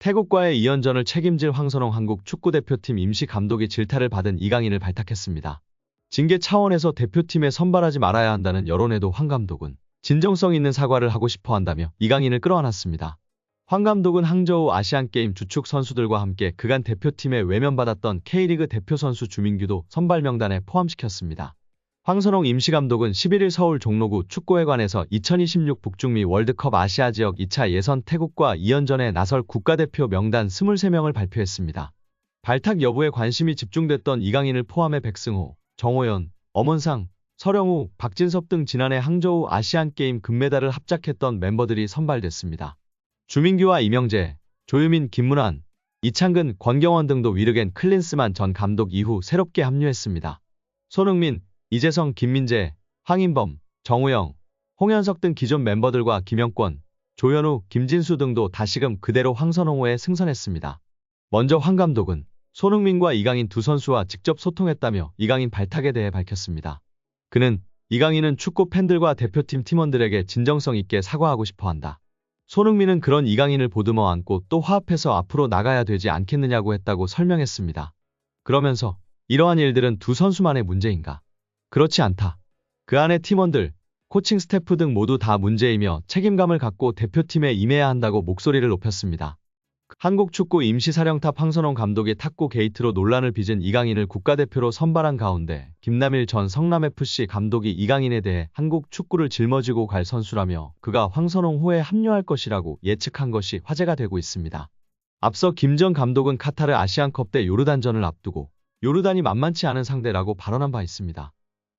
태국과의 2연전을 책임질 황선홍 한국 축구대표팀 임시 감독이 질타를 받은 이강인을 발탁했습니다. 징계 차원에서 대표팀에 선발하지 말아야 한다는 여론에도 황 감독은 진정성 있는 사과를 하고 싶어 한다며 이강인을 끌어안았습니다. 황 감독은 항저우 아시안게임 주축 선수들과 함께 그간 대표팀에 외면받았던 K리그 대표 선수 주민규도 선발 명단에 포함시켰습니다. 황선홍 임시감독은 11일 서울 종로구 축구회관에서 2026 북중미 월드컵 아시아 지역 2차 예선 태국과 2연전에 나설 국가대표 명단 23명을 발표했습니다. 발탁 여부에 관심이 집중됐던 이강인을 포함해 백승호, 정호연, 엄원상, 서령우, 박진섭 등 지난해 항저우 아시안게임 금메달을 합작했던 멤버들이 선발됐습니다. 주민규와 이명재, 조유민, 김문환, 이창근, 권경원 등도 위르겐 클린스만 전 감독 이후 새롭게 합류했습니다. 손흥민, 이재성, 김민재, 황인범, 정우영, 홍현석 등 기존 멤버들과 김영권, 조현우, 김진수 등도 다시금 그대로 황선홍호에 승선했습니다. 먼저 황 감독은 손흥민과 이강인 두 선수와 직접 소통했다며 이강인 발탁에 대해 밝혔습니다. 그는 이강인은 축구 팬들과 대표팀 팀원들에게 진정성 있게 사과하고 싶어 한다. 손흥민은 그런 이강인을 보듬어 안고 또 화합해서 앞으로 나가야 되지 않겠느냐고 했다고 설명했습니다. 그러면서 이러한 일들은 두 선수만의 문제인가? 그렇지 않다. 그 안에 팀원들, 코칭 스태프 등 모두 다 문제이며 책임감을 갖고 대표팀에 임해야 한다고 목소리를 높였습니다. 한국축구 임시사령탑 황선홍 감독이 탁구 게이트로 논란을 빚은 이강인을 국가대표로 선발한 가운데 김남일 전 성남FC 감독이 이강인에 대해 한국 축구를 짊어지고 갈 선수라며 그가 황선홍호에 합류할 것이라고 예측한 것이 화제가 되고 있습니다. 앞서 김 전 감독은 카타르 아시안컵 때 요르단전을 앞두고 요르단이 만만치 않은 상대라고 발언한 바 있습니다.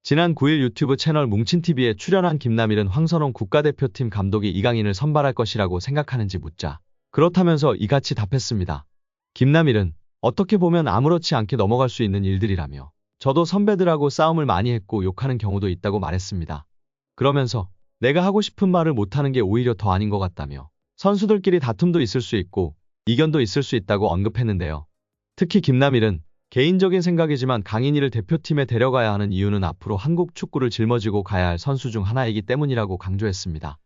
지난 9일 유튜브 채널 뭉친TV에 출연한 김남일은 황선홍 국가대표팀 감독이 이강인을 선발할 것이라고 생각하는지 묻자 그렇다면서 이같이 답했습니다. 김남일은 어떻게 보면 아무렇지 않게 넘어갈 수 있는 일들이라며 저도 선배들하고 싸움을 많이 했고 욕하는 경우도 있다고 말했습니다. 그러면서 내가 하고 싶은 말을 못하는 게 오히려 더 아닌 것 같다며 선수들끼리 다툼도 있을 수 있고 이견도 있을 수 있다고 언급했는데요. 특히 김남일은 개인적인 생각이지만 강인이를 대표팀에 데려가야 하는 이유는 앞으로 한국 축구를 짊어지고 가야 할 선수 중 하나이기 때문이라고 강조했습니다.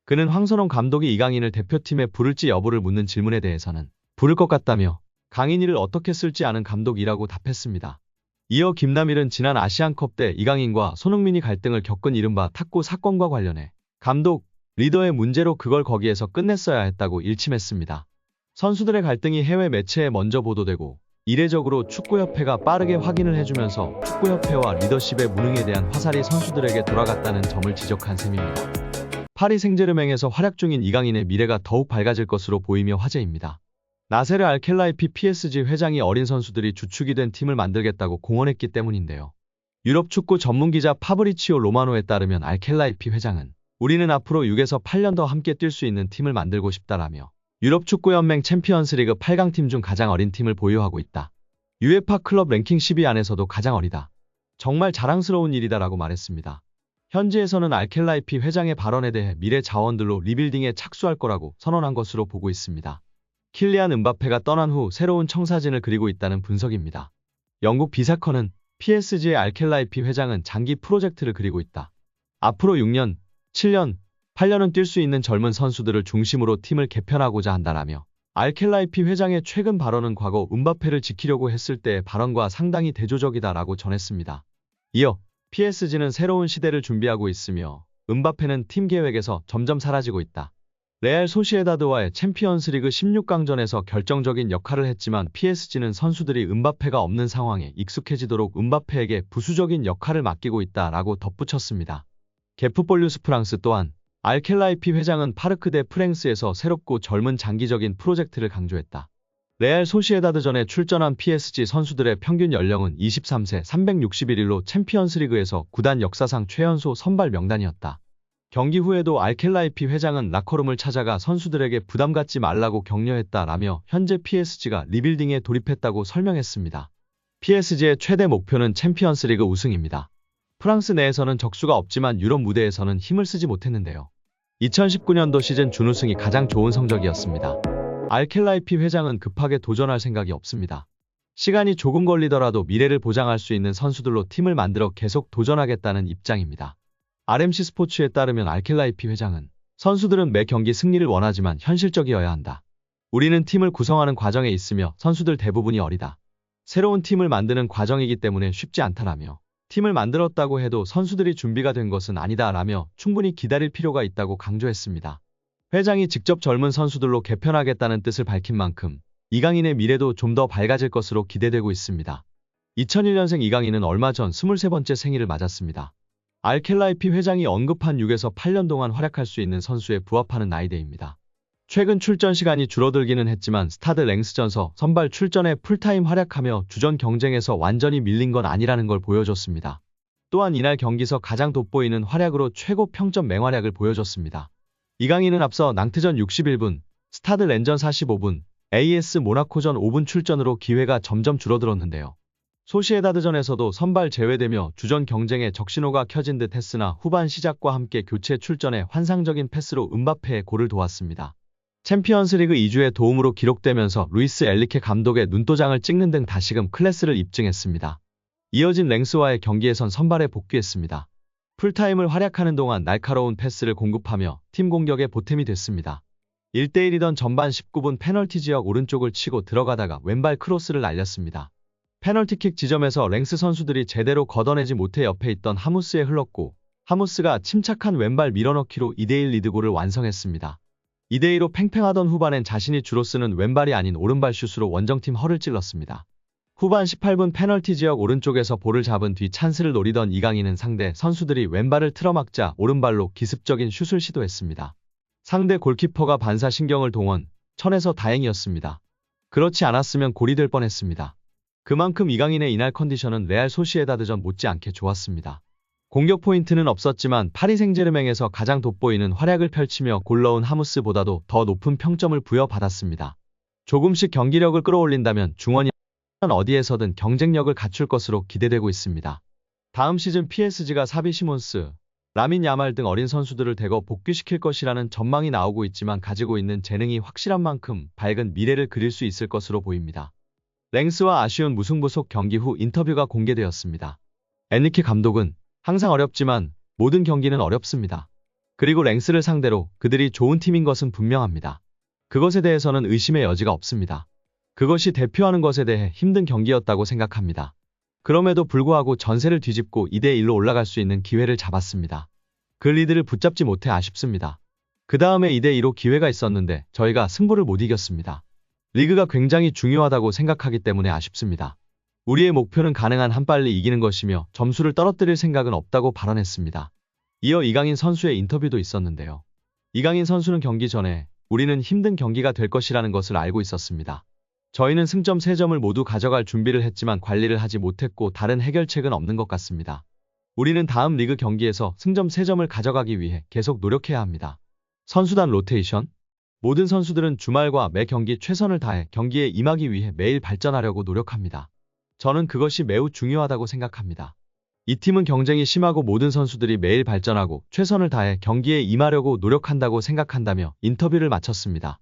그는 황선홍 감독이 이강인을 대표팀에 부를지 여부를 묻는 질문에 대해서는 부를 것 같다며 강인이를 어떻게 쓸지 아는 감독이라고 답했습니다. 이어 김남일은 지난 아시안컵 때 이강인과 손흥민이 갈등을 겪은 이른바 탁구 사건과 관련해 감독, 리더의 문제로 그걸 거기에서 끝냈어야 했다고 일침했습니다. 선수들의 갈등이 해외 매체에 먼저 보도되고 이례적으로 축구협회가 빠르게 확인을 해주면서 축구협회와 리더십의 무능에 대한 화살이 선수들에게 돌아갔다는 점을 지적한 셈입니다. 파리 생제르맹에서 활약 중인 이강인의 미래가 더욱 밝아질 것으로 보이며 화제입니다. 나세르 알켈라이피 PSG 회장이 어린 선수들이 주축이 된 팀을 만들겠다고 공언했기 때문인데요. 유럽 축구 전문기자 파브리치오 로마노에 따르면 알켈라이피 회장은 우리는 앞으로 6에서 8년 더 함께 뛸 수 있는 팀을 만들고 싶다라며 유럽 축구연맹 챔피언스리그 8강팀 중 가장 어린 팀을 보유하고 있다. UEFA 클럽 랭킹 10위 안에서도 가장 어리다. 정말 자랑스러운 일이다라고 말했습니다. 현지에서는 알켈라이피 회장의 발언에 대해 미래 자원들로 리빌딩에 착수할 거라고 선언한 것으로 보고 있습니다. 킬리안 음바페가 떠난 후 새로운 청사진을 그리고 있다는 분석입니다. 영국 비사컨은 PSG의 알켈라이피 회장은 장기 프로젝트를 그리고 있다. 앞으로 6년, 7년, 8년은 뛸 수 있는 젊은 선수들을 중심으로 팀을 개편하고자 한다라며 알켈라이피 회장의 최근 발언은 과거 음바페를 지키려고 했을 때의 발언과 상당히 대조적이다라고 전했습니다. 이어 PSG는 새로운 시대를 준비하고 있으며 음바페는 팀 계획에서 점점 사라지고 있다. 레알 소시에다드와의 챔피언스리그 16강전에서 결정적인 역할을 했지만 PSG는 선수들이 음바페가 없는 상황에 익숙해지도록 음바페에게 부수적인 역할을 맡기고 있다라고 덧붙였습니다. 게프폴뉴스 프랑스 또한 알켈라이피 회장은 파르크 데 프랭스에서 새롭고 젊은 장기적인 프로젝트를 강조했다. 레알 소시에다드전에 출전한 PSG 선수들의 평균 연령은 23세 361일로 챔피언스리그에서 구단 역사상 최연소 선발 명단이었다. 경기 후에도 알켈라이피 회장은 라커룸을 찾아가 선수들에게 부담 갖지 말라고 격려했다라며 현재 PSG가 리빌딩에 돌입했다고 설명했습니다. PSG의 최대 목표는 챔피언스리그 우승입니다. 프랑스 내에서는 적수가 없지만 유럽 무대에서는 힘을 쓰지 못했는데요. 2019년도 시즌 준우승이 가장 좋은 성적이었습니다. 알켈라이피 회장은 급하게 도전할 생각이 없습니다. 시간이 조금 걸리더라도 미래를 보장할 수 있는 선수들로 팀을 만들어 계속 도전하겠다는 입장입니다. RMC 스포츠에 따르면 알켈라이피 회장은 선수들은 매 경기 승리를 원하지만 현실적이어야 한다. 우리는 팀을 구성하는 과정에 있으며 선수들 대부분이 어리다. 새로운 팀을 만드는 과정이기 때문에 쉽지 않다라며 팀을 만들었다고 해도 선수들이 준비가 된 것은 아니다라며 충분히 기다릴 필요가 있다고 강조했습니다. 회장이 직접 젊은 선수들로 개편하겠다는 뜻을 밝힌 만큼 이강인의 미래도 좀 더 밝아질 것으로 기대되고 있습니다. 2001년생 이강인은 얼마 전 23번째 생일을 맞았습니다. 알켈라이피 회장이 언급한 6에서 8년 동안 활약할 수 있는 선수에 부합하는 나이대입니다. 최근 출전 시간이 줄어들기는 했지만 스타드 랭스전서 선발 출전에 풀타임 활약하며 주전 경쟁에서 완전히 밀린 건 아니라는 걸 보여줬습니다. 또한 이날 경기서 가장 돋보이는 활약으로 최고 평점 맹활약을 보여줬습니다. 이강인은 앞서 낭트전 61분, 스타드 랜전 45분, AS 모나코전 5분 출전으로 기회가 점점 줄어들었는데요. 소시에다드전에서도 선발 제외되며 주전 경쟁에 적신호가 켜진 듯 했으나 후반 시작과 함께 교체 출전에 환상적인 패스로 음바페의 골을 도왔습니다. 챔피언스리그 2주의 도움으로 기록되면서 루이스 엘리케 감독의 눈도장을 찍는 등 다시금 클래스를 입증했습니다. 이어진 랭스와의 경기에선 선발에 복귀했습니다. 풀타임을 활약하는 동안 날카로운 패스를 공급하며 팀 공격의 보탬이 됐습니다. 1대1이던 전반 19분 페널티 지역 오른쪽을 치고 들어가다가 왼발 크로스를 날렸습니다. 페널티킥 지점에서 랭스 선수들이 제대로 걷어내지 못해 옆에 있던 하무스에 흘렀고 하무스가 침착한 왼발 밀어넣기로 2대1 리드골을 완성했습니다. 2대2로 팽팽하던 후반엔 자신이 주로 쓰는 왼발이 아닌 오른발 슛으로 원정팀 허를 찔렀습니다. 후반 18분 페널티 지역 오른쪽에서 볼을 잡은 뒤 찬스를 노리던 이강인은 상대 선수들이 왼발을 틀어막자 오른발로 기습적인 슛을 시도했습니다. 상대 골키퍼가 반사신경을 동원, 천에서 다행이었습니다. 그렇지 않았으면 골이 될 뻔했습니다. 그만큼 이강인의 이날 컨디션은 레알 소시에다드전 못지않게 좋았습니다. 공격 포인트는 없었지만 파리 생제르맹에서 가장 돋보이는 활약을 펼치며 골 넣은 하무스보다도 더 높은 평점을 부여받았습니다. 조금씩 경기력을 끌어올린다면 중원이 어디에서든 경쟁력을 갖출 것으로 기대되고 있습니다. 다음 시즌 PSG가 사비 시몬스, 라민 야말 등 어린 선수들을 대거 복귀시킬 것이라는 전망이 나오고 있지만 가지고 있는 재능이 확실한 만큼 밝은 미래를 그릴 수 있을 것으로 보입니다. 랭스와 아쉬운 무승부 속 경기 후 인터뷰가 공개되었습니다. 엔리케 감독은 항상 어렵지만 모든 경기는 어렵습니다. 그리고 랭스를 상대로 그들이 좋은 팀인 것은 분명합니다. 그것에 대해서는 의심의 여지가 없습니다. 그것이 대표하는 것에 대해 힘든 경기였다고 생각합니다. 그럼에도 불구하고 전세를 뒤집고 2대1로 올라갈 수 있는 기회를 잡았습니다. 그 리드를 붙잡지 못해 아쉽습니다. 그 다음에 2대2로 기회가 있었는데 저희가 승부를 못 이겼습니다. 리그가 굉장히 중요하다고 생각하기 때문에 아쉽습니다. 우리의 목표는 가능한 한 빨리 이기는 것이며 점수를 떨어뜨릴 생각은 없다고 발언했습니다. 이어 이강인 선수의 인터뷰도 있었는데요. 이강인 선수는 경기 전에 우리는 힘든 경기가 될 것이라는 것을 알고 있었습니다. 저희는 승점 3점을 모두 가져갈 준비를 했지만 관리를 하지 못했고 다른 해결책은 없는 것 같습니다. 우리는 다음 리그 경기에서 승점 3점을 가져가기 위해 계속 노력해야 합니다. 선수단 로테이션? 모든 선수들은 주말과 매 경기 최선을 다해 경기에 임하기 위해 매일 발전하려고 노력합니다. 저는 그것이 매우 중요하다고 생각합니다. 이 팀은 경쟁이 심하고 모든 선수들이 매일 발전하고 최선을 다해 경기에 임하려고 노력한다고 생각한다며 인터뷰를 마쳤습니다.